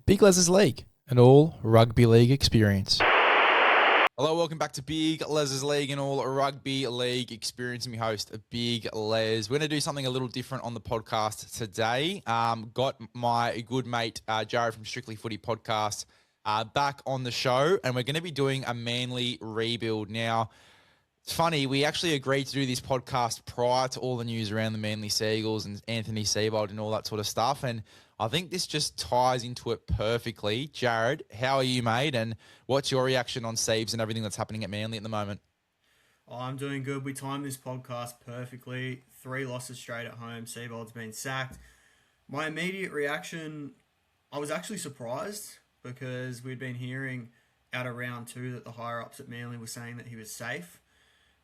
Big Lez's League, an all rugby league experience. Hello, welcome back to Big Lez's League and all rugby league experience. I'm your host, Big Lez. We're going to do something a little different on the podcast today. Got my good mate, Jarrod from Strictly Footy podcast back on the show, and we're going to be doing a Manly rebuild. Now, it's funny, we actually agreed to do this podcast prior to all the news around the Manly Seagulls and Anthony Seibold and all that sort of stuff, and I think this just ties into it perfectly. Jarrod, how are you, mate? And what's your reaction on Seibs and everything that's happening at Manly at the moment? Oh, I'm doing good. We timed this podcast perfectly. 3 losses straight at home. Seibold's been sacked. My immediate reaction, I was actually surprised because we'd been hearing out of round 2 that the higher-ups at Manly were saying that he was safe.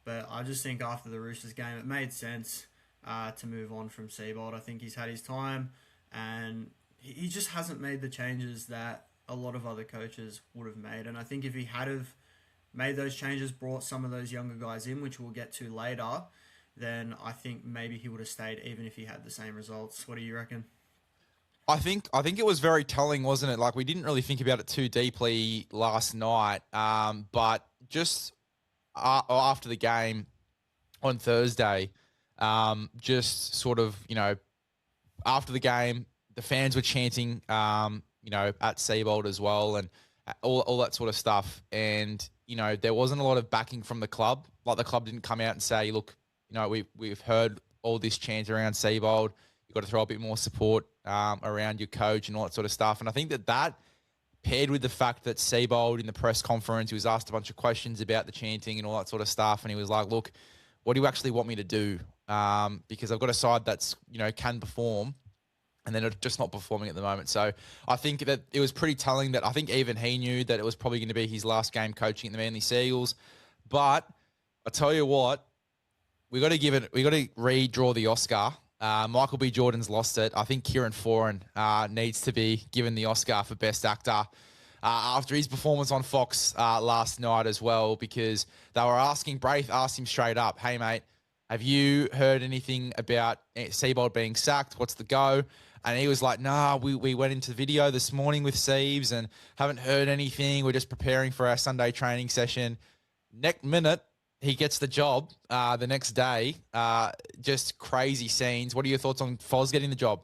But I just think after the Roosters game, it made sense to move on from Seibold. I think he's had his time, and he just hasn't made the changes that a lot of other coaches would have made. And I think if he had have made those changes, brought some of those younger guys in, which we'll get to later, then I think maybe he would have stayed even if he had the same results. What do you reckon? I think it was very telling, wasn't it? Like, we didn't really think about it too deeply last night, but just after the game on Thursday, just sort of, after the game, the fans were chanting, at Seibold as well, and all that sort of stuff. And, there wasn't a lot of backing from the club. Like, the club didn't come out and say, look, we've heard all this chant around Seibold. You've got to throw a bit more support around your coach and all that sort of stuff. And I think that paired with the fact that Seibold in the press conference, he was asked a bunch of questions about the chanting and all that sort of stuff. And he was like, look, what do you actually want me to do? Because I've got a side that's, can perform, and they're just not performing at the moment. So I think that it was pretty telling that I think even he knew that it was probably going to be his last game coaching at the Manly Seagulls. But I tell you what, we got to redraw the Oscar. Michael B. Jordan's lost it. I think Kieran Foran needs to be given the Oscar for Best Actor after his performance on Fox last night as well, because they were asking, Braith asked him straight up, hey, mate, have you heard anything about Seibold being sacked? What's the go? And he was like, nah, we went into video this morning with Seibs and haven't heard anything. We're just preparing for our Sunday training session. Next minute, he gets the job the next day. Just crazy scenes. What are your thoughts on Foz getting the job?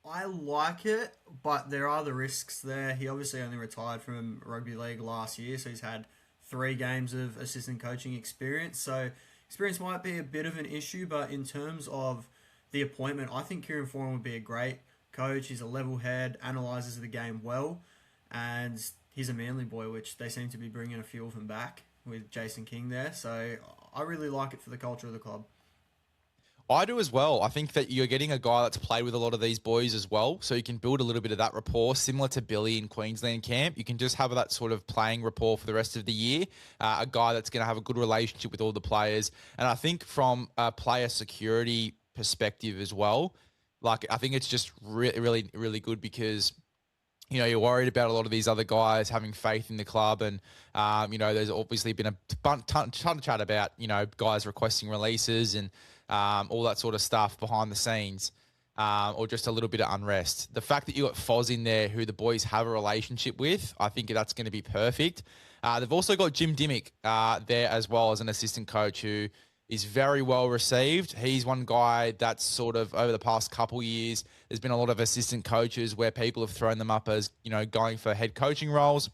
I like it, but there are the risks there. He obviously only retired from rugby league last year, so he's had 3 games of assistant coaching experience. So experience might be a bit of an issue, but in terms of the appointment, I think Kieran Foran would be a great coach. He's a level head, analyses the game well, and he's a Manly boy, which they seem to be bringing a few of them back with Jason King there. So I really like it for the culture of the club. I do as well. I think that you're getting a guy that's played with a lot of these boys as well, so you can build a little bit of that rapport, similar to Billy in Queensland camp. You can just have that sort of playing rapport for the rest of the year, a guy that's going to have a good relationship with all the players. And I think from a player security perspective as well, like, I think it's just really, really good because you're worried about a lot of these other guys having faith in the club. And, there's obviously been a ton of chat about, guys requesting releases and all that sort of stuff behind the scenes, or just a little bit of unrest. The fact that you got Foz in there, who the boys have a relationship with, I think that's going to be perfect. They've also got Jim Dimmick there as well as an assistant coach who is very well received. He's one guy that's sort of over the past couple years, there's been a lot of assistant coaches where people have thrown them up as, going for head coaching roles.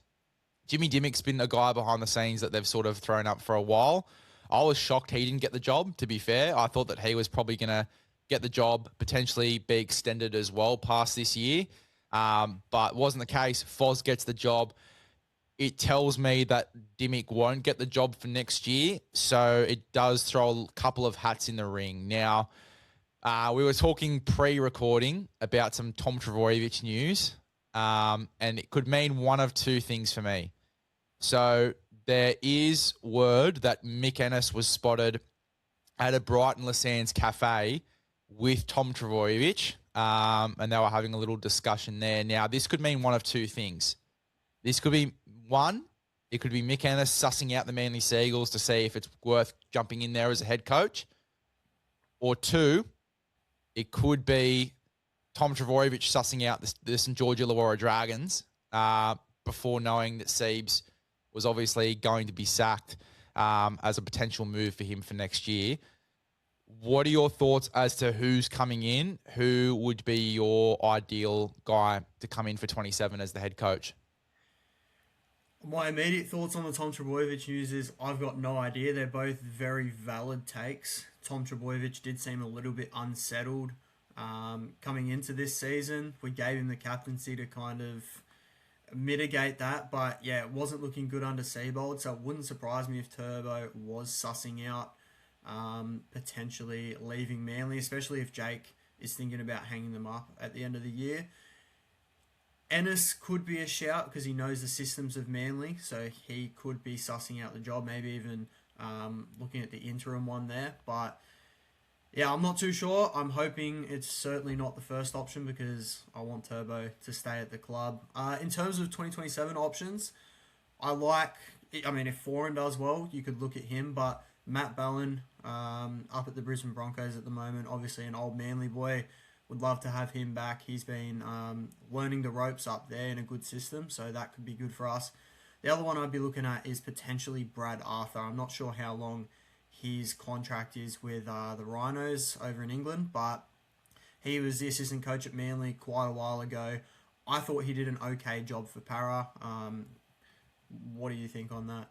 Jimmy Dimmick's been a guy behind the scenes that they've sort of thrown up for a while. I was shocked he didn't get the job, to be fair. I thought that he was probably going to get the job, potentially be extended as well past this year. But wasn't the case. Foz gets the job. It tells me that Dimmick won't get the job for next year, so it does throw a couple of hats in the ring. Now, we were talking pre-recording about some Tom Trbojevic news, and it could mean one of 2 things for me. So there is word that Mick Ennis was spotted at a Brighton Lez cafe with Tom Trbojevic, and they were having a little discussion there. Now, this could mean one of 2 things. This could be, one, it could be Mick Ennis sussing out the Manly Seagulls to see if it's worth jumping in there as a head coach. Or 2, it could be Tom Trbojevic sussing out the St. George Illawarra Dragons before knowing that Siebes was obviously going to be sacked as a potential move for him for next year. What are your thoughts as to who's coming in? Who would be your ideal guy to come in for 27 as the head coach? My immediate thoughts on the Tom Trbojevic news is I've got no idea. They're both very valid takes. Tom Trbojevic did seem a little bit unsettled coming into this season. We gave him the captaincy to kind of mitigate that, but yeah, it wasn't looking good under Seibold, so it wouldn't surprise me if Turbo was sussing out potentially leaving Manly, especially if Jake is thinking about hanging them up at the end of the year. Ennis could be a shout because he knows the systems of Manly, so he could be sussing out the job, maybe even looking at the interim one there. But yeah, I'm not too sure. I'm hoping it's certainly not the first option because I want Turbo to stay at the club. In terms of 2027 options, if Foreign does well, you could look at him, but Matt Ballin up at the Brisbane Broncos at the moment, obviously an old Manly boy. Would love to have him back. He's been learning the ropes up there in a good system, so that could be good for us. The other one I'd be looking at is potentially Brad Arthur. I'm not sure how long his contract is with the Rhinos over in England, but he was the assistant coach at Manly quite a while ago. I thought he did an okay job for Para. What do you think on that?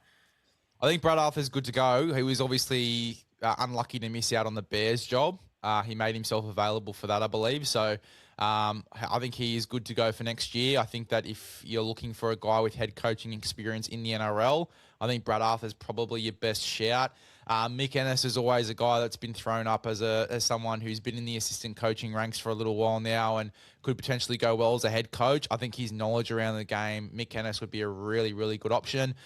I think Brad Arthur's good to go. He was obviously unlucky to miss out on the Bears job. He made himself available for that, I believe. So I think he is good to go for next year. I think that if you're looking for a guy with head coaching experience in the NRL, I think Brad Arthur's probably your best shout. Mick Ennis is always a guy that's been thrown up as someone who's been in the assistant coaching ranks for a little while now and could potentially go well as a head coach. I think his knowledge around the game, Mick Ennis would be a really, really good option.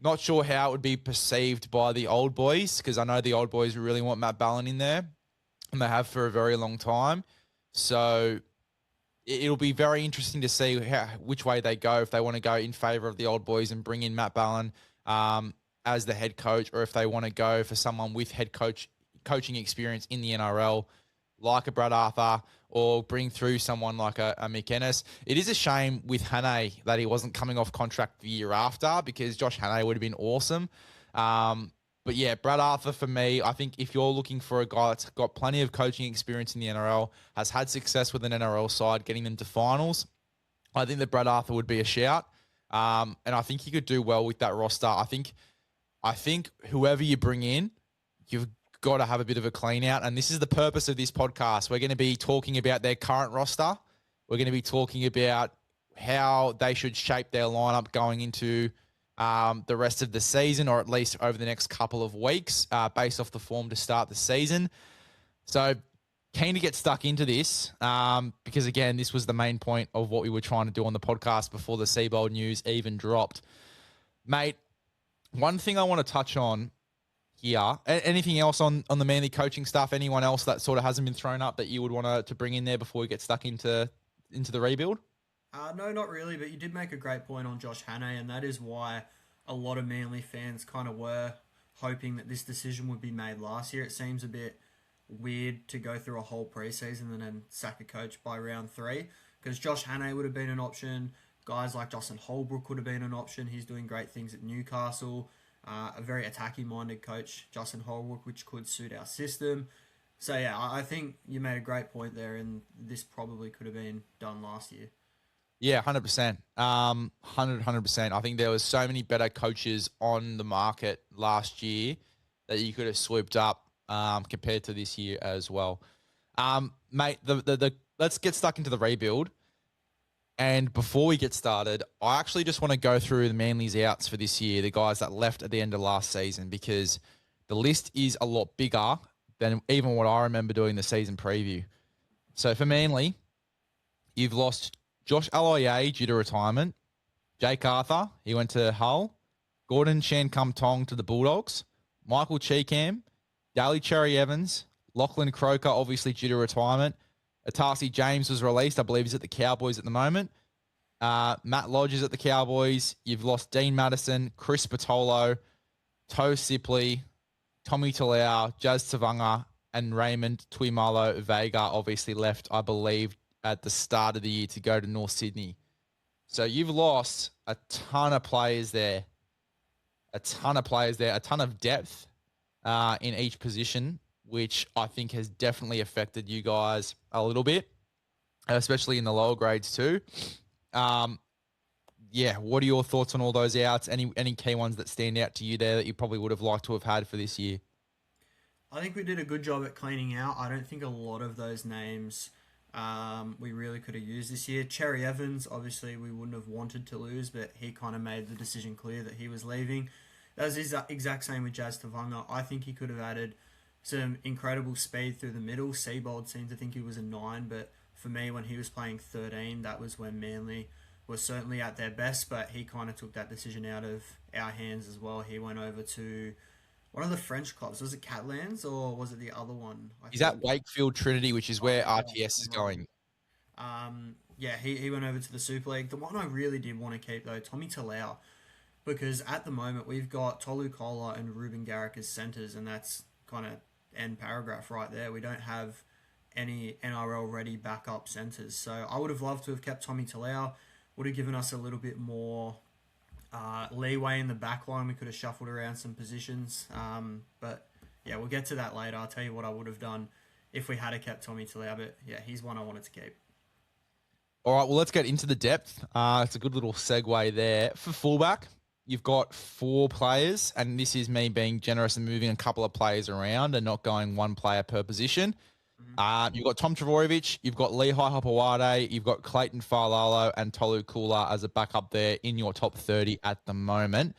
Not sure how it would be perceived by the old boys because I know the old boys really want Matt Ballin in there. And they have for a very long time. So it'll be very interesting to see which way they go, if they want to go in favour of the old boys and bring in Matt Ballin as the head coach, or if they want to go for someone with coaching experience in the NRL, like a Brad Arthur, or bring through someone like a Mick Ennis. It is a shame with Hannay that he wasn't coming off contract the year after because Josh Hannay would have been awesome. But yeah, Brad Arthur for me, I think if you're looking for a guy that's got plenty of coaching experience in the NRL, has had success with an NRL side, getting them to finals, I think that Brad Arthur would be a shout. And I think he could do well with that roster. I think whoever you bring in, you've got to have a bit of a clean out. And this is the purpose of this podcast. We're going to be talking about their current roster. We're going to be talking about how they should shape their lineup going into the rest of the season, or at least over the next couple of weeks, based off the form to start the season. So keen to get stuck into this because, again, this was the main point of what we were trying to do on the podcast before the Seibold news even dropped. Mate, one thing I want to touch on here, anything else on the Manly coaching stuff, anyone else that sort of hasn't been thrown up that you would want to bring in there before we get stuck into the rebuild? No, not really, but you did make a great point on Josh Hannay, and that is why a lot of Manly fans kind of were hoping that this decision would be made last year. It seems a bit weird to go through a whole preseason and then sack a coach by round 3, because Josh Hannay would have been an option. Guys like Justin Holbrook would have been an option. He's doing great things at Newcastle. A very attacking-minded coach, Justin Holbrook, which could suit our system. So yeah, I think you made a great point there, and this probably could have been done last year. Yeah, 100%. 100%. I think there was so many better coaches on the market last year that you could have swooped up compared to this year as well. Mate, let's get stuck into the rebuild. And before we get started, I actually just want to go through the Manly's outs for this year, the guys that left at the end of last season, because the list is a lot bigger than even what I remember doing the season preview. So for Manly, you've lost Josh Aloiai due to retirement. Jake Arthur, he went to Hull. Gordon Shan-Kum-Tong to the Bulldogs. Michael Cheekham. Daly Cherry-Evans. Lachlan Croker, obviously due to retirement. Atasi James was released. I believe he's at the Cowboys at the moment. Matt Lodge is at the Cowboys. You've lost Dean Madison, Chris Patolo, Toe Sipley, Tommy Talau, Jazz Tavanga, and Raymond Tuimalo Vega obviously left, I believe, at the start of the year to go to North Sydney. So you've lost a ton of players there, a ton of depth in each position, which I think has definitely affected you guys a little bit, especially in the lower grades too. Yeah, what are your thoughts on all those outs? Any key ones that stand out to you there that you probably would have liked to have had for this year? I think we did a good job at cleaning out. I don't think a lot of those names we really could have used this year. Cherry Evans, obviously, we wouldn't have wanted to lose, but he kind of made the decision clear that he was leaving. That was the exact same with Jazz Tavanga. I think he could have added some incredible speed through the middle. Seibold seemed to think he was a 9, but for me, when he was playing 13, that was when Manly was certainly at their best, but he kind of took that decision out of our hands as well. He went over to one of the French clubs. Was it Catalans or was it the other one? Is that Wakefield Trinity, which is where RTS is going? Yeah, he went over to the Super League. The one I really did want to keep, though, Tommy Talau, because at the moment we've got Tolu Kola and Ruben Garrick as centres, and that's kind of end paragraph right there. We don't have any NRL-ready backup centres. So I would have loved to have kept Tommy Talau. Would have given us a little bit more leeway in the back line. We could have shuffled around some positions. But yeah, we'll get to that later. I'll tell you what I would have done if we had kept Tommy Talau. But yeah, he's one I wanted to keep. All right, well, let's get into the depth. It's a good little segue there. For fullback, you've got 4 players, and this is me being generous and moving a couple of players around and not going one player per position. You've got Tom Travojevic, you've got Lehigh Hopewade, you've got Clayton Failalo and Tolu Kula as a backup there in your top 30 at the moment.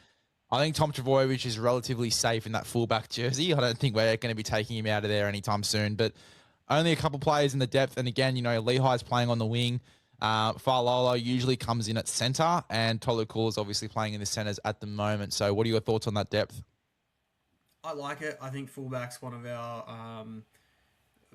I think Tom Travojevic is relatively safe in that fullback jersey. I don't think we're going to be taking him out of there anytime soon, but only a couple players in the depth. And again, Lehigh's playing on the wing. Failalo usually comes in at centre, and Tolu Kula is obviously playing in the centres at the moment. So what are your thoughts on that depth? I like it. I think fullback's one of our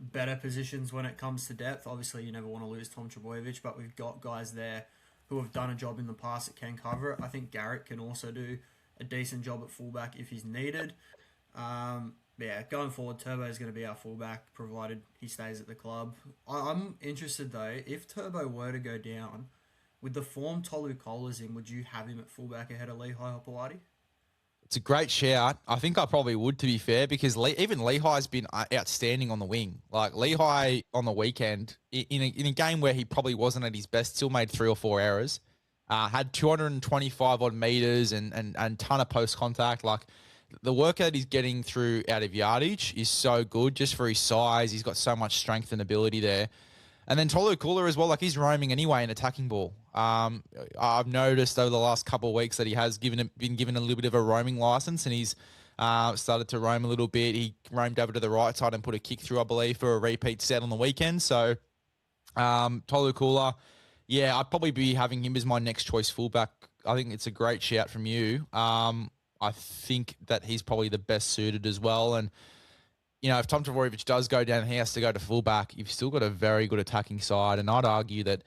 better positions when it comes to depth. Obviously, you never want to lose Tom Trbojevic, but we've got guys there who have done a job in the past that can cover it. I think Garrett can also do a decent job at fullback if he's needed. Yeah, going forward, Turbo is going to be our fullback, provided he stays at the club. I'm interested, though, if Turbo were to go down, with the form Tolu Kola's in, would you have him at fullback ahead of Lehigh Hopewade? It's a great shout. I think I probably would, to be fair, because even Lehigh's been outstanding on the wing. Like Lehigh on the weekend, in a game where he probably wasn't at his best, still made 3 or 4 errors, had 225 odd meters and ton of post contact. Like the work that he's getting through out of yardage is so good, just for his size. He's got so much strength and ability there. And then Tolu Kula as well, like he's roaming anyway in attacking ball. I've noticed over the last couple of weeks that he has been given a little bit of a roaming license, and he's started to roam a little bit. He roamed over to the right side and put a kick through, I believe, for a repeat set on the weekend. So Tolu Kula, yeah, I'd probably be having him as my next choice fullback. I think it's a great shout from you. I think that he's probably the best suited as well. And if Tom Trbojevic does go down, he has to go to fullback. You've still got a very good attacking side, and I'd argue that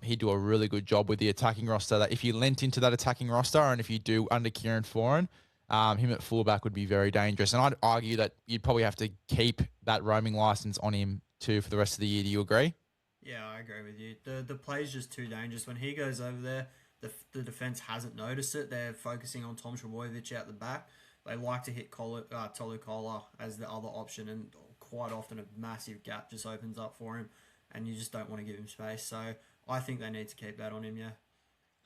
he'd do a really good job with the attacking roster. That if you lent into that attacking roster, and if you do under Kieran Foran, him at fullback would be very dangerous. And I'd argue that you'd probably have to keep that roaming license on him too for the rest of the year. Do you agree? Yeah, I agree with you. The play's just too dangerous. When he goes over there, the defence hasn't noticed it. They're focusing on Tom Trbojevic out the back. They like to hit Tolu Kola as the other option, and quite often a massive gap just opens up for him, and you just don't want to give him space. So I think they need to keep that on him, yeah.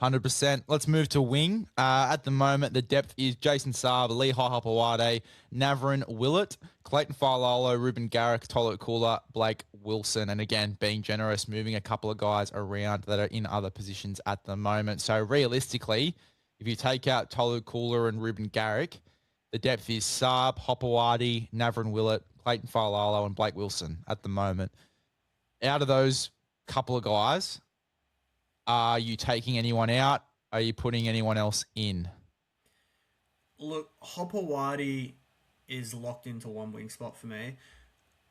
100%. Let's move to wing. At the moment, the depth is Jason Saab, Lehigh Hopewade, Navrin Willett, Clayton Failalo, Ruben Garrick, Tolu Kula, Blake Wilson. And again, being generous, moving a couple of guys around that are in other positions at the moment. So realistically, if you take out Tolu Kula and Ruben Garrick, the depth is Saab, Hopewade, Navrin Willett, Clayton Failalo, and Blake Wilson at the moment. Out of those couple of guys, are you taking anyone out? Are you putting anyone else in? Look, Hopewade is locked into one wing spot for me.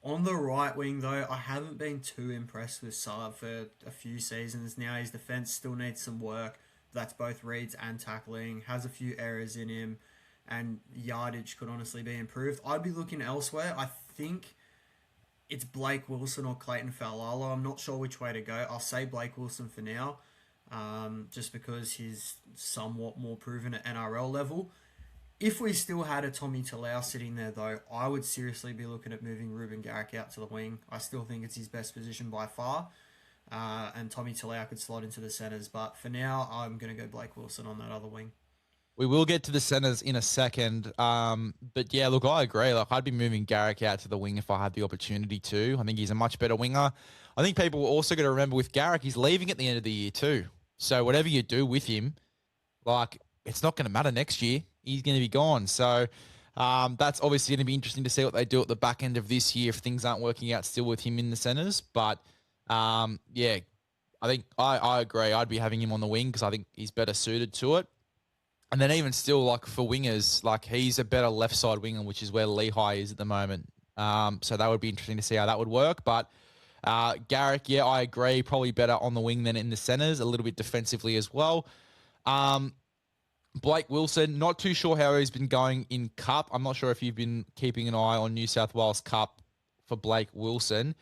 On the right wing, though, I haven't been too impressed with Saab for a few seasons now. His defence still needs some work. That's both reads and tackling. Has a few errors in him, and yardage could honestly be improved. I'd be looking elsewhere. I think it's Blake Wilson or Clayton Falala. I'm not sure which way to go. I'll say Blake Wilson for now, just because he's somewhat more proven at NRL level. If we still had a Tommy Talau sitting there, though, I would seriously be looking at moving Ruben Garrick out to the wing. I still think it's his best position by far, and Tommy Talau could slot into the centres. But for now, I'm going to go Blake Wilson on that other wing. We will get to the centres in a second. But yeah, look, I agree. Like, I'd be moving Garrick out to the wing if I had the opportunity to. I think he's a much better winger. I think people are also going to remember with Garrick, he's leaving at the end of the year too. So whatever you do with him, like, it's not going to matter next year. He's going to be gone. So that's obviously going to be interesting to see what they do at the back end of this year if things aren't working out still with him in the centres. But yeah, I think I agree. I'd be having him on the wing because I think he's better suited to it. And then even still, like, for wingers, like, he's a better left side winger, which is where Lehigh is at the moment. So that would be interesting to see how that would work. But Garrick, yeah, I agree, probably better on the wing than in the centres, a little bit defensively as well. Blake Wilson, not too sure how he's been going in Cup. I'm not sure if you've been keeping an eye on New South Wales Cup for Blake Wilson.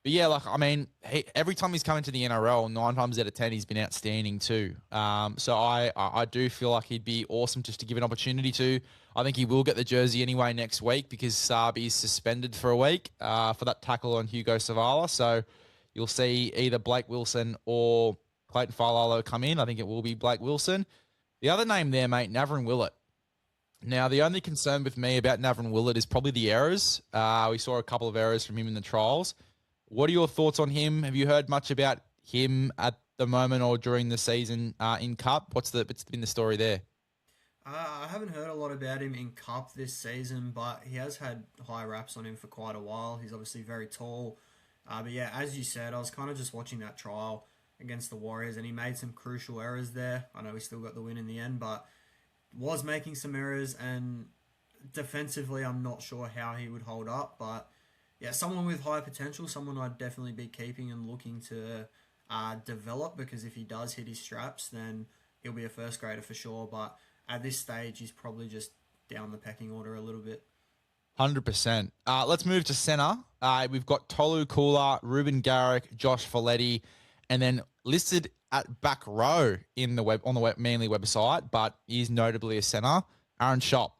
But yeah, like, I mean, every time he's come into the NRL, 9 times out of 10, he's been outstanding too. So I do feel like he'd be awesome just to give an opportunity to. I think he will get the jersey anyway next week because Saab is suspended for a week for that tackle on Hugo Savala. So you'll see either Blake Wilson or Clayton Falalo come in. I think it will be Blake Wilson. The other name there, mate, Navrin Willett. Now, the only concern with me about Navrin Willett is probably the errors. We saw a couple of errors from him in the trials. What are your thoughts on him? Have you heard much about him at the moment or during the season in Cup? What's been the story there? I haven't heard a lot about him in Cup this season, but he has had high raps on him for quite a while. He's obviously very tall. But yeah, as you said, I was kind of just watching that trial against the Warriors, and he made some crucial errors there. I know he still got the win in the end, but was making some errors, and defensively, I'm not sure how he would hold up, but yeah, someone with high potential, someone I'd definitely be keeping and looking to develop, because if he does hit his straps, then he'll be a first grader for sure. But at this stage, he's probably just down the pecking order a little bit. 100%. Let's move to centre. We've got Tolu Kula, Ruben Garrick, Josh Folletti, and then listed at back row on the Manly website, but is notably a centre, Aaron Schopp.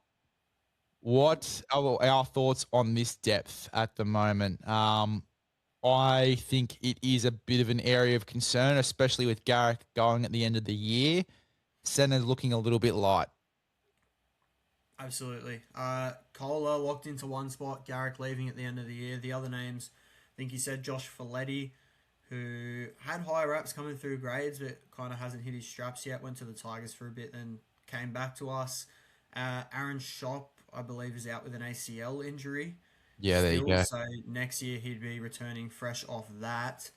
What are our thoughts on this depth at the moment? I think it is a bit of an area of concern, especially with Garrick going at the end of the year. Centre's looking a little bit light. Absolutely. Kohler locked into one spot, Garrick leaving at the end of the year. The other names, I think he said Josh Folletti, who had high raps coming through grades, but kind of hasn't hit his straps yet. Went to the Tigers for a bit, then came back to us. Aaron Schopp, I believe, is out with an ACL injury. Yeah, there you go. So next year he'd be returning fresh off that.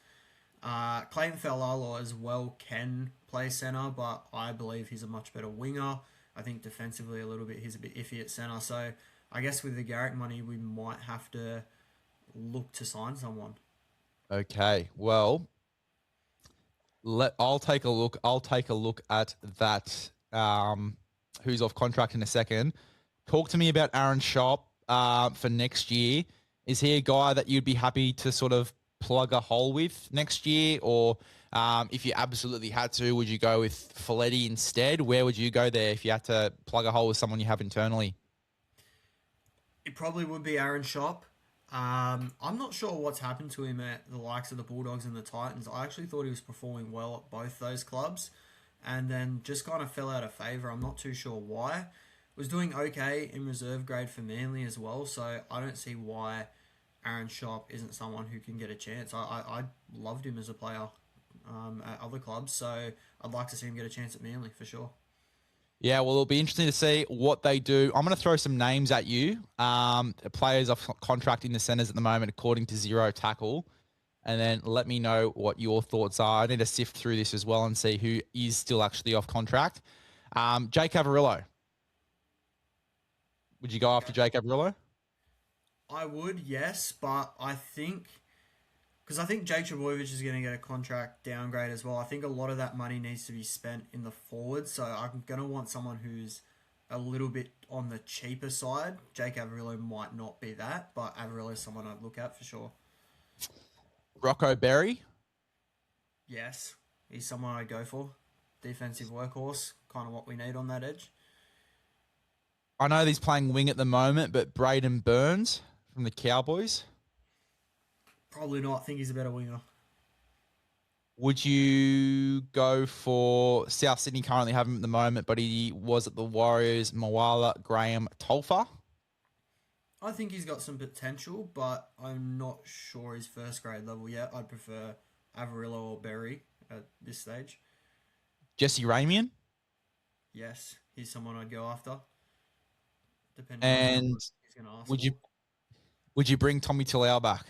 Clayton Falala as well can play centre, but I believe he's a much better winger. I think defensively he's a bit iffy at centre. So I guess with the Garrick money, we might have to look to sign someone. Okay, well, I'll take a look. I'll take a look at that. Who's off contract in a second. Talk to me about Aaron Schopp for next year. Is he a guy that you'd be happy to sort of plug a hole with next year? Or if you absolutely had to, would you go with Folletti instead? Where would you go there if you had to plug a hole with someone you have internally? It probably would be Aaron Schopp. I'm not sure what's happened to him at the likes of the Bulldogs and the Titans. I actually thought he was performing well at both those clubs, and then just kind of fell out of favour. I'm not too sure why. Was doing okay in reserve grade for Manly as well, so I don't see why Aaron Schopp isn't someone who can get a chance. I loved him as a player at other clubs, so I'd like to see him get a chance at Manly for sure. Yeah, well, it'll be interesting to see what they do. I'm going to throw some names at you. Players off contract in the centres at the moment, according to Zero Tackle. And then let me know what your thoughts are. I need to sift through this as well and see who is still actually off contract. Jake Averillo. Would you go after Jake Averillo? I would, yes, but I think Jake Trbojevic is going to get a contract downgrade as well. I think a lot of that money needs to be spent in the forward, so I'm going to want someone who's a little bit on the cheaper side. Jake Averillo might not be that, but Averillo is someone I'd look at for sure. Rocco Berry. Yes, he's someone I'd go for. Defensive workhorse, kind of what we need on that edge. I know he's playing wing at the moment, but Braden Burns from the Cowboys. Probably not. I think he's a better winger. Would you go for South Sydney? Currently have him at the moment, but he was at the Warriors. Moala Graham Tolfa. I think he's got some potential, but I'm not sure his first grade level yet. I'd prefer Avarillo or Berry at this stage. Jesse Ramian. Yes, he's someone I'd go after, depending on And what he's going to ask would for. you bring Tommy Talau back?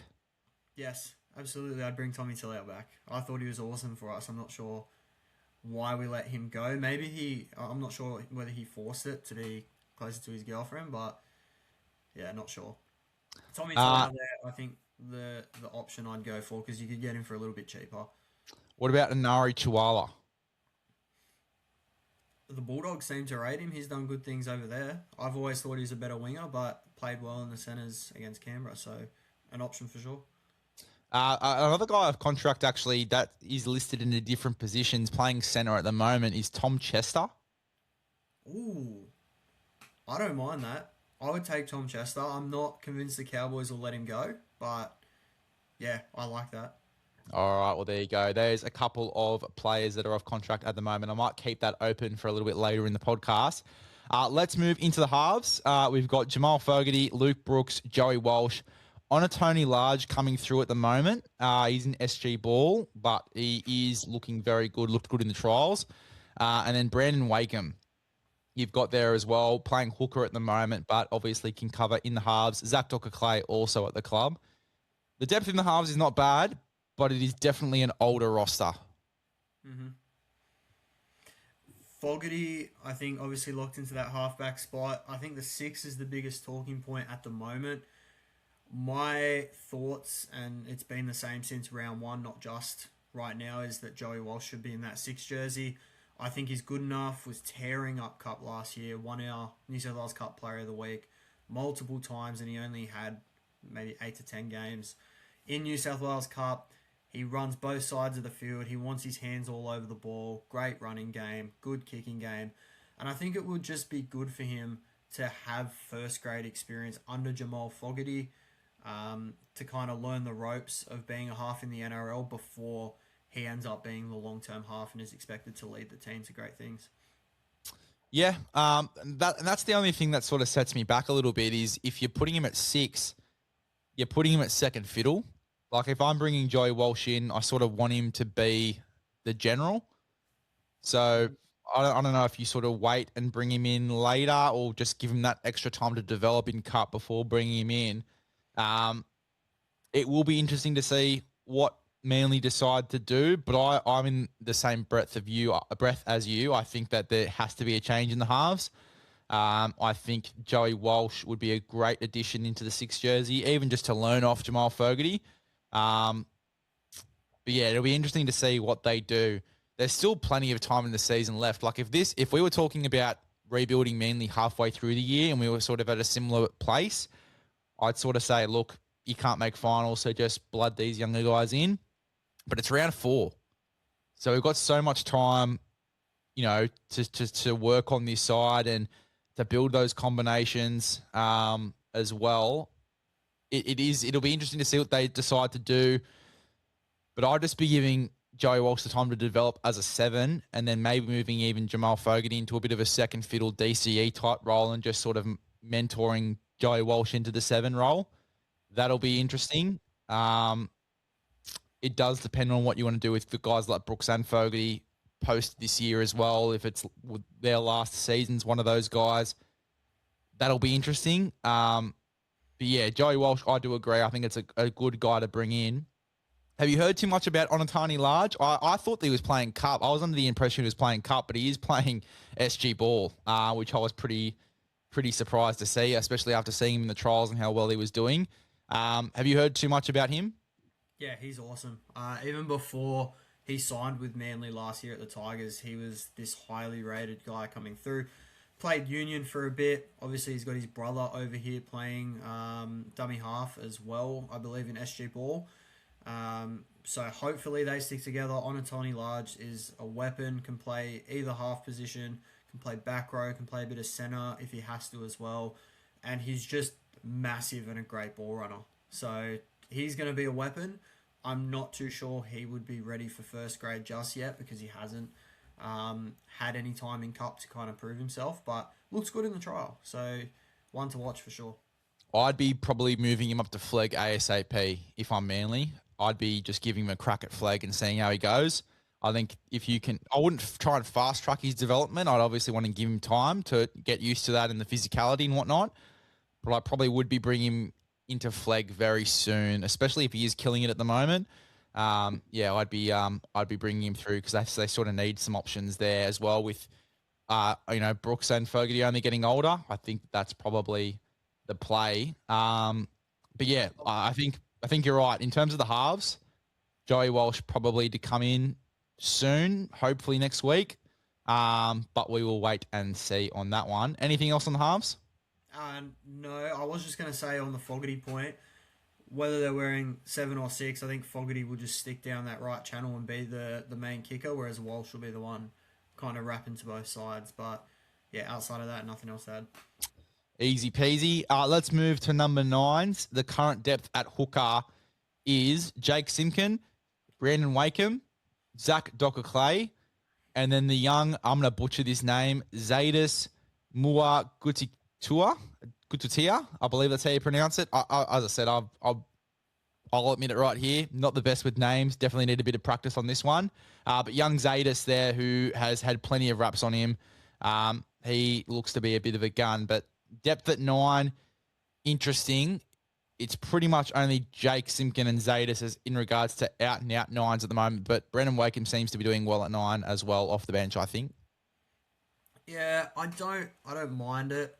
Yes, absolutely. I'd bring Tommy Talau back. I thought he was awesome for us. I'm not sure why we let him go. I'm not sure whether he forced it to be closer to his girlfriend, but yeah, not sure. Tommy Talau there, I think the option I'd go for because you could get him for a little bit cheaper. What about Anari Chihuahua? The Bulldogs seem to rate him. He's done good things over there. I've always thought he's a better winger, but played well in the centres against Canberra, so an option for sure. Another guy of contract actually that is listed in a different positions playing centre at the moment is Tom Chester. Ooh, I don't mind that. I would take Tom Chester. I'm not convinced the Cowboys will let him go, but yeah, I like that. All right, well, there you go. There's a couple of players that are off contract at the moment. I might keep that open for a little bit later in the podcast. Let's move into the halves. We've got Jamal Fogarty, Luke Brooks, Joey Walsh. Tony Large coming through at the moment. He's an SG ball, but he is looking very good, looked good in the trials. And then Brandon Wakeham, you've got there as well, playing hooker at the moment, but obviously can cover in the halves. Zach Docker-Clay also at the club. The depth in the halves is not bad, but it is definitely an older roster. Mm-hmm. Fogarty, I think, obviously locked into that halfback spot. I think the 6 is the biggest talking point at the moment. My thoughts, and it's been the same since round 1, not just right now, is that Joey Walsh should be in that 6 jersey. I think he's good enough, was tearing up Cup last year, won our New South Wales Cup Player of the Week multiple times, and he only had maybe 8 to 10 games in New South Wales Cup. He runs both sides of the field. He wants his hands all over the ball. Great running game, good kicking game. And I think it would just be good for him to have first grade experience under Jamal Fogarty, to kind of learn the ropes of being a half in the NRL before he ends up being the long-term half and is expected to lead the team to great things. Yeah, that's the only thing that sort of sets me back a little bit is if you're putting him at 6, you're putting him at second fiddle. Like if I'm bringing Joey Walsh in, I sort of want him to be the general. So I don't know if you sort of wait and bring him in later or just give him that extra time to develop in Cup before bringing him in. It will be interesting to see what Manly decide to do, but I'm in the same breadth as you. I think that there has to be a change in the halves. I think Joey Walsh would be a great addition into the 6 jersey, even just to learn off Jamal Fogarty. But yeah, it'll be interesting to see what they do. There's still plenty of time in the season left. Like if we were talking about rebuilding Manly halfway through the year and we were sort of at a similar place, I'd sort of say, look, you can't make finals, so just blood these younger guys in. But it's round 4. So we've got so much time, to work on this side and to build those combinations as well. It'll be interesting to see what they decide to do. But I'd just be giving Joey Walsh the time to develop as a 7 and then maybe moving even Jamal Fogarty into a bit of a second fiddle DCE type role and just sort of mentoring Joey Walsh into the 7 role. That'll be interesting. It does depend on what you want to do with the guys like Brooks and Fogarty post this year as well. If it's their last season's one of those guys, that'll be interesting. But yeah, Joey Walsh, I do agree. I think it's a good guy to bring in. Have you heard too much about Onatani Large? I thought that he was playing Cup. I was under the impression he was playing Cup, but he is playing SG Ball, which I was pretty surprised to see, especially after seeing him in the trials and how well he was doing. Have you heard too much about him? Yeah, he's awesome. Even before he signed with Manly last year at the Tigers, he was this highly rated guy coming through. Played Union for a bit. Obviously, he's got his brother over here playing dummy half as well, I believe, in SG Ball. So hopefully they stick together. Onatoni Large is a weapon, can play either half position, can play back row, can play a bit of centre if he has to as well. And he's just massive and a great ball runner. So he's going to be a weapon. I'm not too sure he would be ready for first grade just yet because he hasn't had any time in Cup to kind of prove himself, but looks good in the trial. So one to watch for sure. I'd be probably moving him up to flag ASAP if I'm Manly. I'd be just giving him a crack at flag and seeing how he goes. I think if you can, I wouldn't try and fast track his development. I'd obviously want to give him time to get used to that and the physicality and whatnot. But I probably would be bringing him into flag very soon, especially if he is killing it at the moment. I'd be bringing him through because they sort of need some options there as well with, Brooks and Fogarty only getting older. I think that's probably the play. But yeah, I think you're right in terms of the halves. Joey Walsh probably to come in soon, hopefully next week. But we will wait and see on that one. Anything else on the halves? No, I was just going to say on the Fogarty point, whether they're wearing 7 or 6, I think Fogarty will just stick down that right channel and be the main kicker, whereas Walsh will be the one kind of wrapping to both sides. But yeah, outside of that, nothing else to add. Easy peasy. Let's move to number 9s. The current depth at hooker is Jake Simpkin, Brandon Wakeham, Zach Docker-Clay, and then the young, I'm going to butcher this name, Zadis Mua Gututia. I believe that's how you pronounce it. As I said, I'll admit it right here. Not the best with names. Definitely need a bit of practice on this one. But young Zadis there, who has had plenty of raps on him. He looks to be a bit of a gun, but depth at 9, interesting. It's pretty much only Jake Simpkin and Zadis as in regards to out-and-out 9s at the moment, but Brendan Wakeham seems to be doing well at 9 as well off the bench, I think. Yeah, I don't mind it.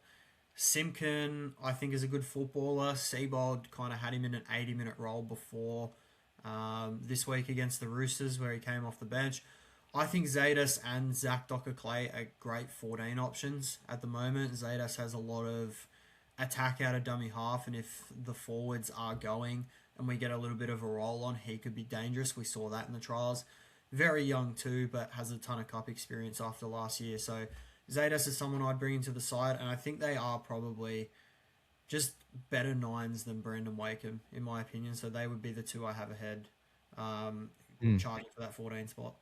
Simpkin, I think, is a good footballer. Seibold kind of had him in an 80-minute role before this week against the Roosters where he came off the bench. I think Zadis and Zach Docker-Clay are great 14 options at the moment. Zadis has a lot of attack out of dummy half, and if the forwards are going and we get a little bit of a roll on, he could be dangerous. We saw that in the trials. Very young too, but has a ton of cup experience after last year. So Zadis is someone I'd bring into the side, and I think they are probably just better 9s than Brandon Wakeham, in my opinion. So they would be the two I have ahead, charging for that 14 spot.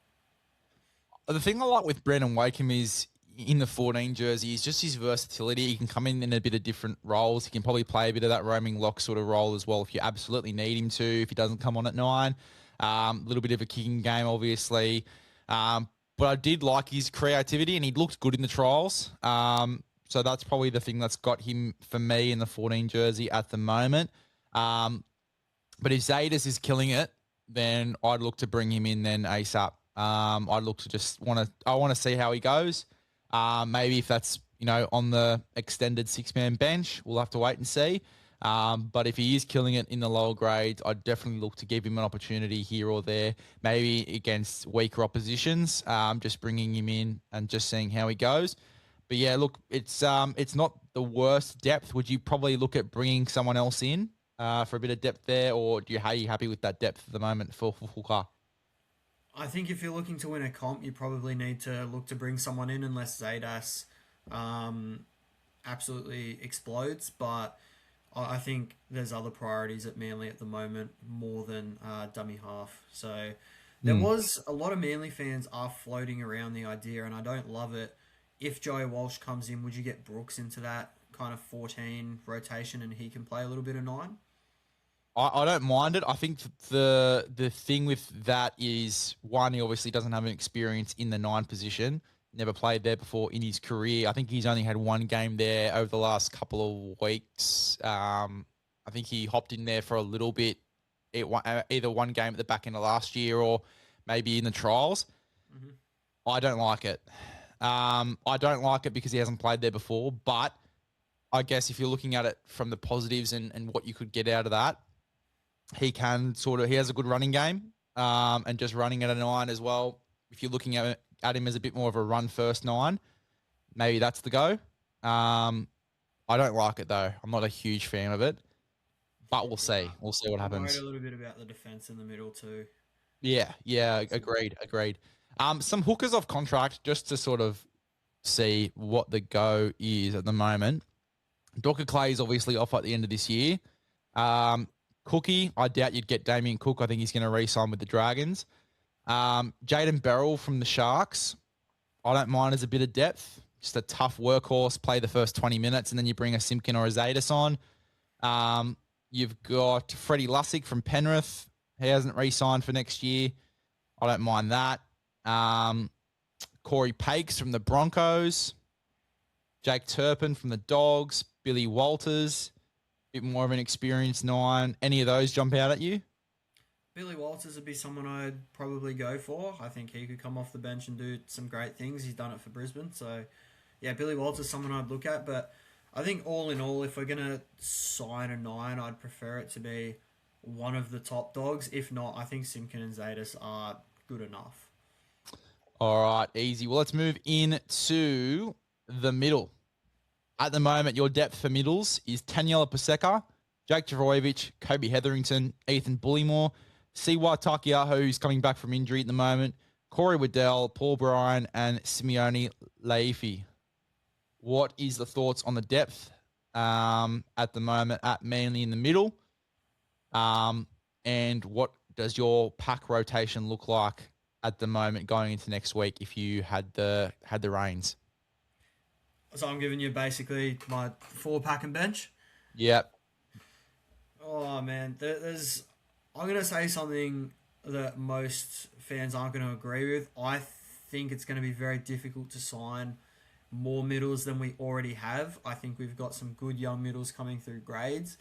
The thing I like with Brandon Wakeham is in the 14 jersey is just his versatility. He can come in a bit of different roles. He can probably play a bit of that roaming lock sort of role as well if you absolutely need him to, if he doesn't come on at 9. A little bit of a kicking game, obviously. But I did like his creativity, and he looked good in the trials. So that's probably the thing that's got him for me in the 14 jersey at the moment. But if Zadis is killing it, then I'd look to bring him in then ASAP. I'd look to I want to see how he goes. Maybe if that's, on the extended 6-man bench, we'll have to wait and see. But if he is killing it in the lower grades, I'd definitely look to give him an opportunity here or there, maybe against weaker oppositions, just bringing him in and just seeing how he goes. But yeah, look, it's not the worst depth. Would you probably look at bringing someone else in for a bit of depth there, or are you happy with that depth at the moment for hooker? I think if you're looking to win a comp, you probably need to look to bring someone in unless Zadas absolutely explodes. But I think there's other priorities at Manly at the moment more than dummy half. So there was a lot of Manly fans are floating around the idea, and I don't love it. If Joey Walsh comes in, would you get Brooks into that kind of 14 rotation and he can play a little bit of 9? I don't mind it. I think the thing with that is, one, he obviously doesn't have an experience in the 9 position. Never played there before in his career. I think he's only had one game there over the last couple of weeks. I think he hopped in there for a little bit, either one game at the back end of last year or maybe in the trials. Mm-hmm. I don't like it. I don't like it because he hasn't played there before. But I guess if you're looking at it from the positives and what you could get out of that, he has a good running game, and just running at a 9 as well. If you're looking at him as a bit more of a run first 9, maybe that's the go. I don't like it though. I'm not a huge fan of it. But we'll see. Nah, We'll see what I'm worried happens. a little bit about the defense in the middle too. Yeah, agreed. Some hookers off contract just to sort of see what the go is at the moment. Docker Clay is obviously off at the end of this year. Cookie, I doubt you'd get Damien Cook. I think he's going to re-sign with the Dragons. Jaden Beryl from the Sharks, I don't mind as a bit of depth. Just a tough workhorse, play the first 20 minutes, and then you bring a Simpkin or a Zadis on. You've got Freddie Lussick from Penrith. He hasn't re-signed for next year. I don't mind that. Corey Pakes from the Broncos. Jake Turpin from the Dogs. Billy Walters, a bit more of an experienced 9. Any of those jump out at you? Billy Walters would be someone I'd probably go for. I think he could come off the bench and do some great things. He's done it for Brisbane. So, yeah, Billy Walters is someone I'd look at. But I think all in all, if we're going to sign a 9, I'd prefer it to be one of the top dogs. If not, I think Simpkin and Zadis are good enough. All right, easy. Well, let's move into the middle. At the moment, your depth for middles is Taniela Paseka, Jake Travojevic, Kobe Hetherington, Ethan Bullymore, Siwa Takiaho, who's coming back from injury at the moment, Corey Waddell, Paul Bryan, and Simeone Laifi. What is the thoughts on the depth at the moment at Manly in the middle? And what does your pack rotation look like at the moment going into next week if you had the reins? So I'm giving you basically my 4-pack and bench. Yep. Oh man, I'm gonna say something that most fans aren't going to agree with. I think it's going to be very difficult to sign more middles than we already have. I think we've got some good young middles coming through grades,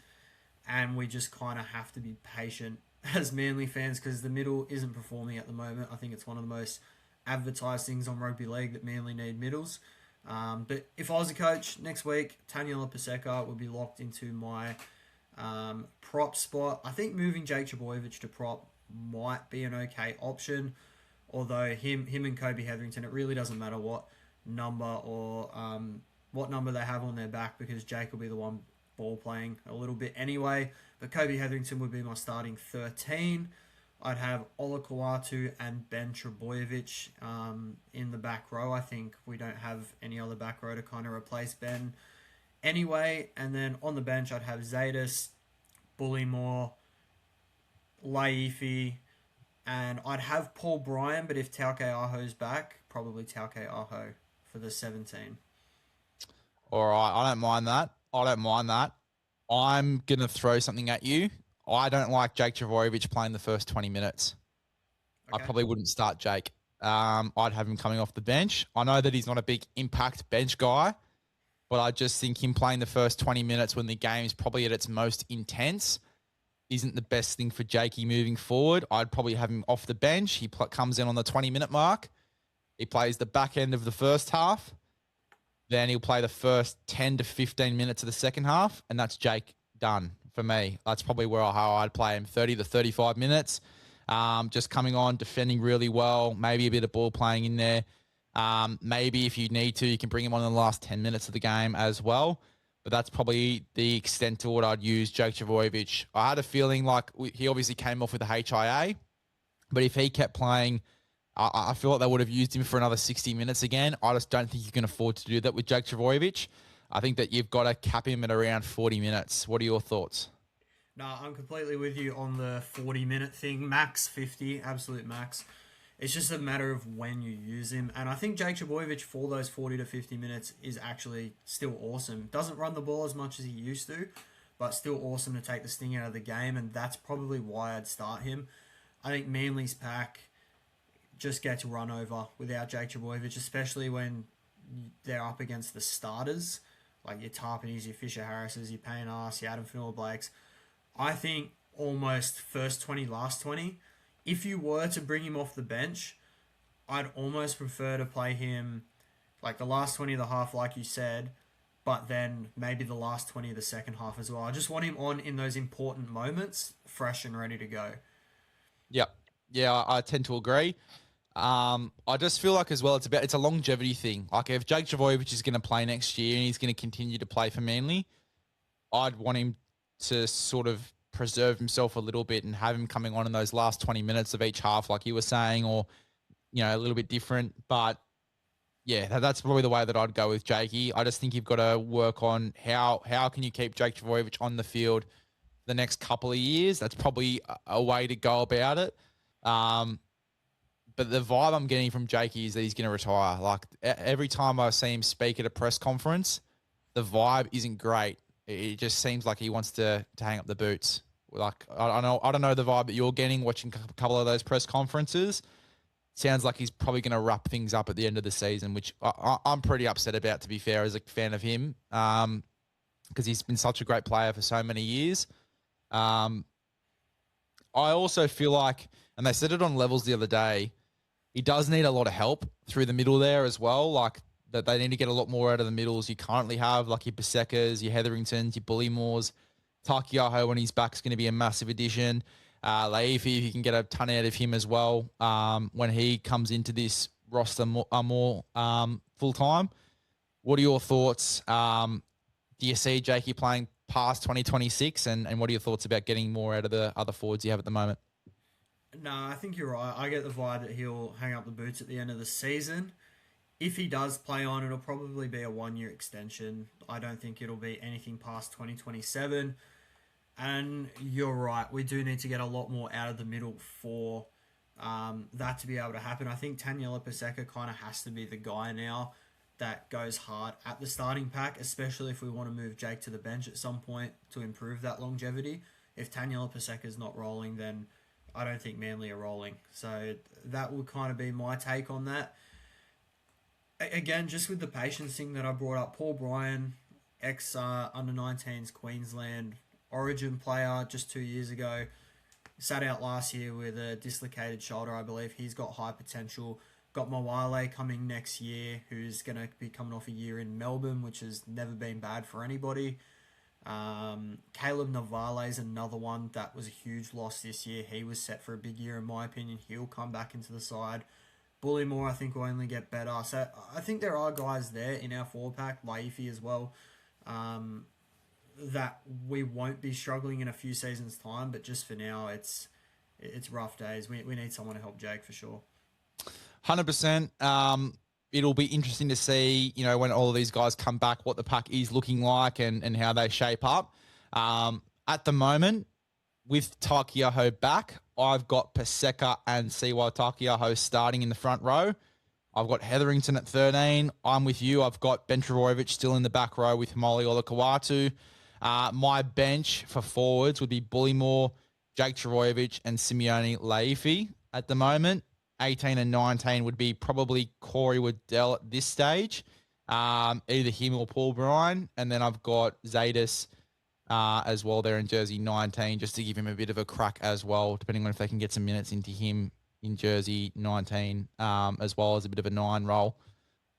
and we just kind of have to be patient as Manly fans because the middle isn't performing at the moment. I think it's one of the most advertised things on rugby league that Manly need middles. But if I was a coach next week, Taniela Paseka would be locked into my prop spot. I think moving Jake Trbojevic to prop might be an okay option, although him and Kobe Hetherington, it really doesn't matter what number or what number they have on their back because Jake will be the one ball playing a little bit anyway. But Kobe Hetherington would be my starting 13. I'd have Ola Kawatu and Ben Trbojevic in the back row. I think we don't have any other back row to kind of replace Ben anyway. And then on the bench, I'd have Zadis, Bullymore, Laifi, and I'd have Paul Bryan, but if Tauke Aho's back, probably Tauke Aho for the 17. All right, I don't mind that. I'm going to throw something at you. I don't like Jake Trbojevic playing the first 20 minutes. Okay. I probably wouldn't start Jake. I'd have him coming off the bench. I know that he's not a big impact bench guy, but I just think him playing the first 20 minutes when the game is probably at its most intense isn't the best thing for Jakey moving forward. I'd probably have him off the bench. He comes in on the 20-minute mark. He plays the back end of the first half. Then he'll play the first 10 to 15 minutes of the second half, and that's Jake done for me. That's probably how I'd play him, 30 to 35 minutes. Just coming on, defending really well, maybe a bit of ball playing in there. Maybe if you need to, you can bring him on in the last 10 minutes of the game as well. But that's probably the extent to what I'd use Jake Trbojevic. I had a feeling like he obviously came off with a HIA, but if he kept playing, I feel like they would have used him for another 60 minutes again. I just don't think you can afford to do that with Jake Trbojevic. I think that you've got to cap him at around 40 minutes. What are your thoughts? No, I'm completely with you on the 40-minute thing. Max 50, absolute max. It's just a matter of when you use him. And I think Jake Trbojevic for those 40 to 50 minutes is actually still awesome. Doesn't run the ball as much as he used to, but still awesome to take the sting out of the game. And that's probably why I'd start him. I think Manly's pack just gets run over without Jake Trbojevic, especially when they're up against the starters, like your Tarpanys, your Fisher Harrises, your Payne Arse, your Adam Fanua-Blakes. I think almost first 20, last 20. If you were to bring him off the bench, I'd almost prefer to play him like the last 20 of the half, like you said, but then maybe the last 20 of the second half as well. I just want him on in those important moments, fresh and ready to go. Yep. Yeah, I tend to agree. I just feel like as well it's a longevity thing. Like if Jake Trbojevic is going to play next year and he's going to continue to play for Manly, I'd want him to sort of preserve himself a little bit and have him coming on in those last 20 minutes of each half, like you were saying, or, a little bit different. But yeah, that's probably the way that I'd go with Jakey. I just think you've got to work on how can you keep Jake Trbojevic on the field the next couple of years. That's probably a way to go about it. But the vibe I'm getting from Jakey is that he's going to retire. Like every time I see him speak at a press conference, the vibe isn't great. It just seems like he wants to hang up the boots. Like I don't know the vibe that you're getting watching a couple of those press conferences. Sounds like he's probably going to wrap things up at the end of the season, which I'm pretty upset about, to be fair, as a fan of him, because he's been such a great player for so many years. I also feel like, and they said it on Levels the other day, he does need a lot of help through the middle there as well. Like that they need to get a lot more out of the middles you currently have, like your Pasekas, your Hetheringtons, your Bullymores. Takiaho when he's back is going to be a massive addition. Laifi, if you can get a ton out of him as well when he comes into this roster more full-time. What are your thoughts? Do you see Jakey playing past 2026? And what are your thoughts about getting more out of the other forwards you have at the moment? No, I think you're right. I get the vibe that he'll hang up the boots at the end of the season. If he does play on, it'll probably be a 1-year extension. I don't think it'll be anything past 2027. And you're right, we do need to get a lot more out of the middle for that to be able to happen. I think Taniela Paseka kind of has to be the guy now that goes hard at the starting pack, especially if we want to move Jake to the bench at some point to improve that longevity. If Taniela Paseka's not rolling, then I don't think Manly are rolling. So that would kind of be my take on that. Again, just with the patience thing that I brought up, Paul Bryan, ex-under-19s Queensland Origin player just 2 years ago, sat out last year with a dislocated shoulder, I believe. He's got high potential. Got Mawale coming next year, who's going to be coming off a year in Melbourne, which has never been bad for anybody. Caleb Navale is another one that was a huge loss this year. He was set for a big year, in my opinion. He'll come back into the side. Bullymore, I think, will only get better. So I think there are guys there in our forward pack, Laifi as well, that we won't be struggling in a few seasons' time. But just for now, it's rough days. We need someone to help Jake for sure. 100%. It'll be interesting to see, when all of these guys come back, what the pack is looking like and how they shape up. At the moment, with Takiaho back, I've got Paseka and Siwa Takiaho starting in the front row. I've got Hetherington at 13. I'm with you. I've got Ben Trbojevic still in the back row with Molly Olakawatu. My bench for forwards would be Bullymore, Jake Trbojevic, and Simeone Laifi at the moment. 18 and 19 would be probably Corey Waddell at this stage, either him or Paul Bryan. And then I've got Zadis as well there in jersey 19, just to give him a bit of a crack as well, depending on if they can get some minutes into him in jersey 19, as well as a bit of a 9 role.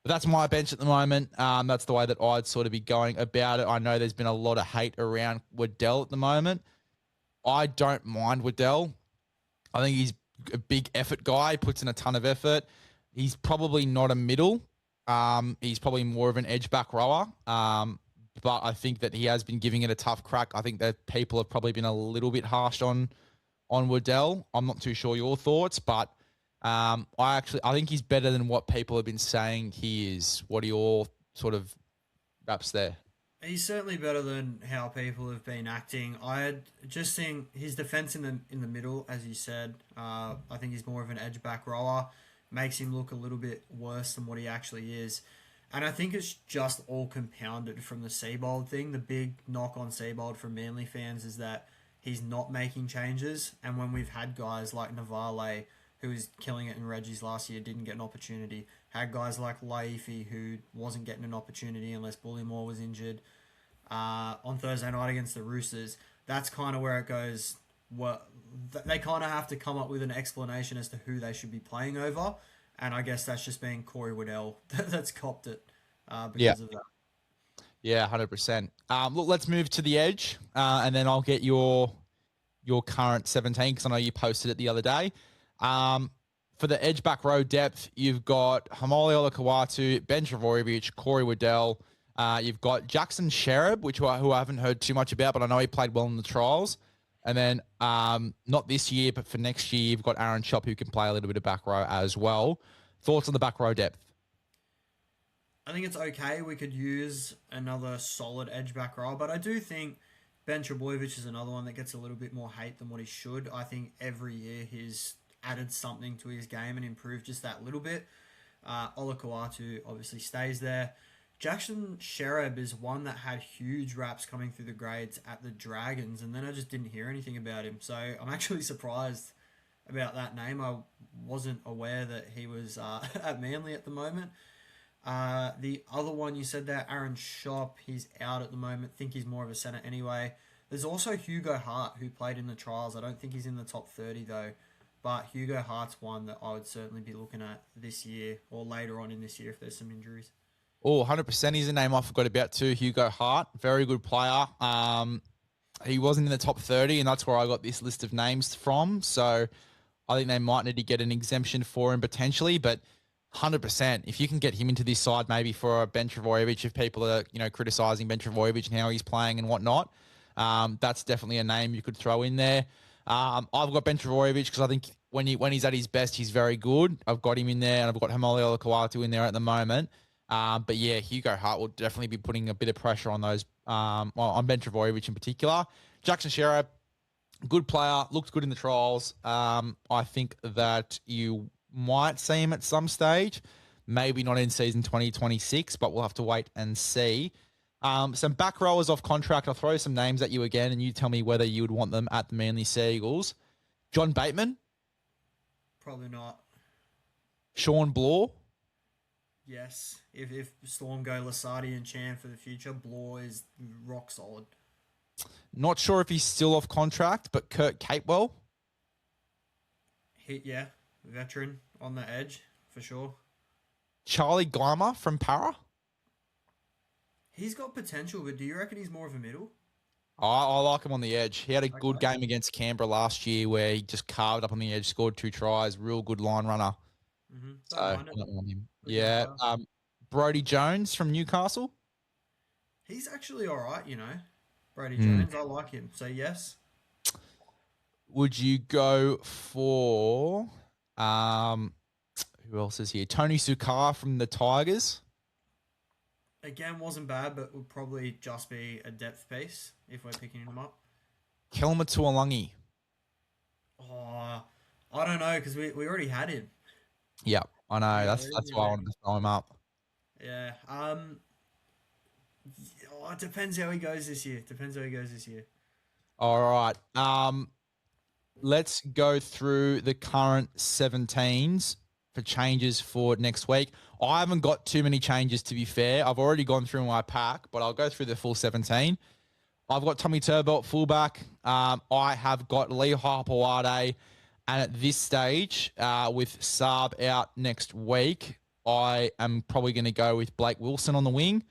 But that's my bench at the moment. That's the way that I'd sort of be going about it. I know there's been a lot of hate around Waddell at the moment. I don't mind Waddell. I think he's a big effort guy, puts in a ton of effort. He's probably not a middle. He's probably more of an edge back rower. But I think that he has been giving it a tough crack. I think that people have probably been a little bit harsh on Waddell. I'm not too sure your thoughts, but I think he's better than what people have been saying he is. What are your sort of raps there? He's certainly better than how people have been acting. I had just seen his defense in the middle, as you said. I think he's more of an edge back rower. Makes him look a little bit worse than what he actually is. And I think it's just all compounded from the Seibold thing. The big knock on Seibold from Manly fans is that he's not making changes. And when we've had guys like Navale, who was killing it in Reggie's last year, didn't get an opportunity. Had guys like Laifi, who wasn't getting an opportunity unless Bullymore was injured. On Thursday night against the Roosters, that's kind of where it goes. They kind of have to come up with an explanation as to who they should be playing over. And I guess that's just been Corey Waddell that's copped it because of that. Yeah, 100%. Look, let's move to the edge, and then I'll get your current 17, because I know you posted it the other day. For the edge back row depth, you've got Hamoli Olakawatu, Ben Trbojevic, Corey Waddell. You've got Jackson Sherab, who I haven't heard too much about, but I know he played well in the trials. And then not this year, but for next year, you've got Aaron Chop who can play a little bit of back row as well. Thoughts on the back row depth? I think it's okay. We could use another solid edge back row, but I do think Ben Trebojevic is another one that gets a little bit more hate than what he should. I think every year he's added something to his game and improved just that little bit. Ola Kawatu obviously stays there. Jackson Sherab is one that had huge raps coming through the grades at the Dragons, and then I just didn't hear anything about him. So I'm actually surprised about that name. I wasn't aware that he was at Manly at the moment. The other one you said there, Aaron Shop, he's out at the moment. Think he's more of a centre anyway. There's also Hugo Hart, who played in the trials. I don't think he's in the top 30 though. But Hugo Hart's one that I would certainly be looking at this year or later on in this year if there's some injuries. Oh, 100%. He's a name I forgot about too. Hugo Hart, very good player. He wasn't in the top 30, and that's where I got this list of names from. So I think they might need to get an exemption for him potentially, but 100%. If you can get him into this side, maybe for Ben Trebojevic, if people are criticizing Ben Trebojevic and how he's playing and whatnot, that's definitely a name you could throw in there. I've got Ben Trebojevic because I think when he's at his best, he's very good. I've got him in there, and I've got Hamoli Olakawatu in there at the moment. But yeah, Hugo Hart will definitely be putting a bit of pressure on those, on Ben Trebojevic in particular. Jackson Sherab, good player, looked good in the trials. I think that you might see him at some stage, maybe not in season 2026, but we'll have to wait and see. Some back rowers off contract. I'll throw some names at you again, and you tell me whether you would want them at the Manly Sea Eagles. John Bateman, Probably not. Sean Blore, Yes. If Storm go Lasardi and Chan for the future, Blore is rock solid. not sure if he's still off contract, but Kurt Capewell, Yeah, veteran on the edge for sure. Charlie Geimer from Para. He's got potential, but do you reckon he's more of a middle? I like him on the edge. He had a good game against Canberra last year where he just carved up on the edge, scored 2 tries, real good line runner. Mm-hmm. So I don't want him. Yeah. Brodie Jones from Newcastle. He's actually all right, Brady Jones, I like him. So yes. Would you go for who else is here? Tony Sukar from the Tigers. Again, wasn't bad, but would probably just be a depth piece if we're picking him up. Kelma Tuolangi. Oh, I don't know because we already had him. Yeah, I know. That's why I wanted to throw him up. Yeah. It depends how he goes this year. All right. Let's go through the current 17s for changes for next week. I haven't got too many changes, to be fair. I've already gone through my pack, but I'll go through the full 17. I've got Tommy Turbo at fullback. I have got Lee Hapawade. And at this stage, with Saab out next week, I am probably going to go with Blake Wilson on the wing.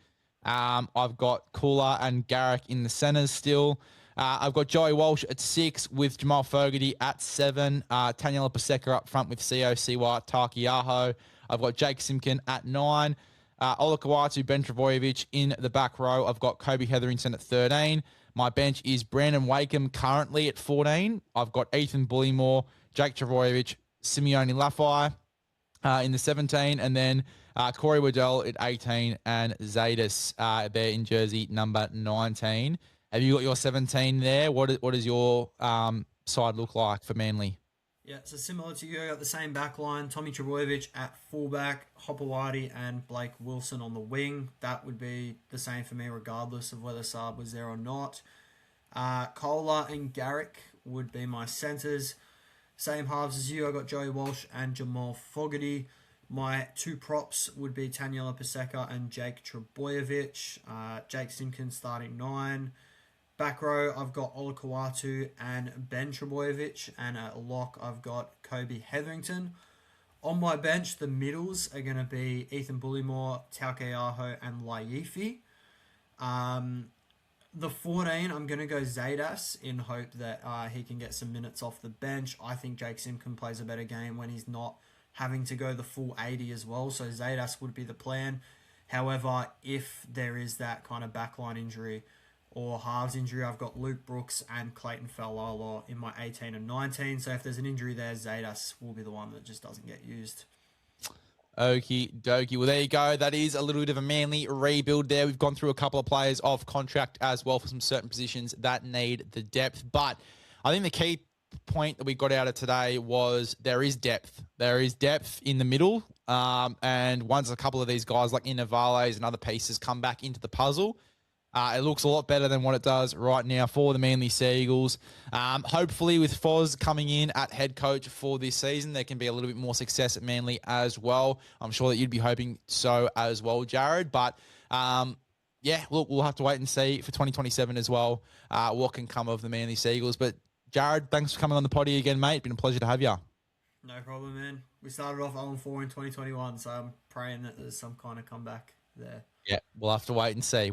I've got Kula and Garrick in the centres still. I've got Joey Walsh at 6 with Jamal Fogarty at 7. Taniela Paseka up front with Siwa Takiaho. I've got Jake Simkin at 9. Ola Kawatu, Ben Trebojevic in the back row. I've got Kobe Hetherington at 13. My bench is Brandon Wakeham currently at 14. I've got Ethan Bullymore, Jake Trebojevic, Simeone Lafai in the 17. And then Corey Waddell at 18 and Zadis there in jersey number 19. Have you got your 17 there? What does your side look like for Manly? Yeah, so similar to you, I got the same back line. Tommy Trebojevic at fullback, Hopewadi and Blake Wilson on the wing. That would be the same for me regardless of whether Saab was there or not. Kohler and Garrick would be my centres. Same halves as you. I got Joey Walsh and Jamal Fogarty. My 2 props would be Taniela Paseka and Jake Trebojevic. Jake Simpkins starting 9. Back row, I've got Ola Kawatu and Ben Trebojevic. And at lock, I've got Kobe Hetherington. On my bench, the middles are going to be Ethan Bullymore, Taukeaho, and Laifi. The 14, I'm going to go Zadas in hope that he can get some minutes off the bench. I think Jake Simpkin plays a better game when he's not having to go the full 80 as well. So Zadas would be the plan. However, if there is that kind of backline injury, or halves injury, I've got Luke Brooks and Clayton Falola in my 18 and 19. So if there's an injury there, Zaydas will be the one that just doesn't get used. Okie dokie. Well, there you go. That is a little bit of a Manly rebuild there. We've gone through a couple of players off contract as well for some certain positions that need the depth. But I think the key point that we got out of today was there is depth. There is depth in the middle. And once a couple of these guys like Inavales and other pieces come back into the puzzle, it looks a lot better than what it does right now for the Manly Seagulls. Hopefully with Foz coming in at head coach for this season, there can be a little bit more success at Manly as well. I'm sure that you'd be hoping so as well, Jarrod. But yeah, look, we'll have to wait and see for 2027 as well what can come of the Manly Seagulls. But Jarrod, thanks for coming on the potty again, mate. Been a pleasure to have you. No problem, man. We started off 0-4 in 2021, so I'm praying that there's some kind of comeback there. Yeah, we'll have to wait and see.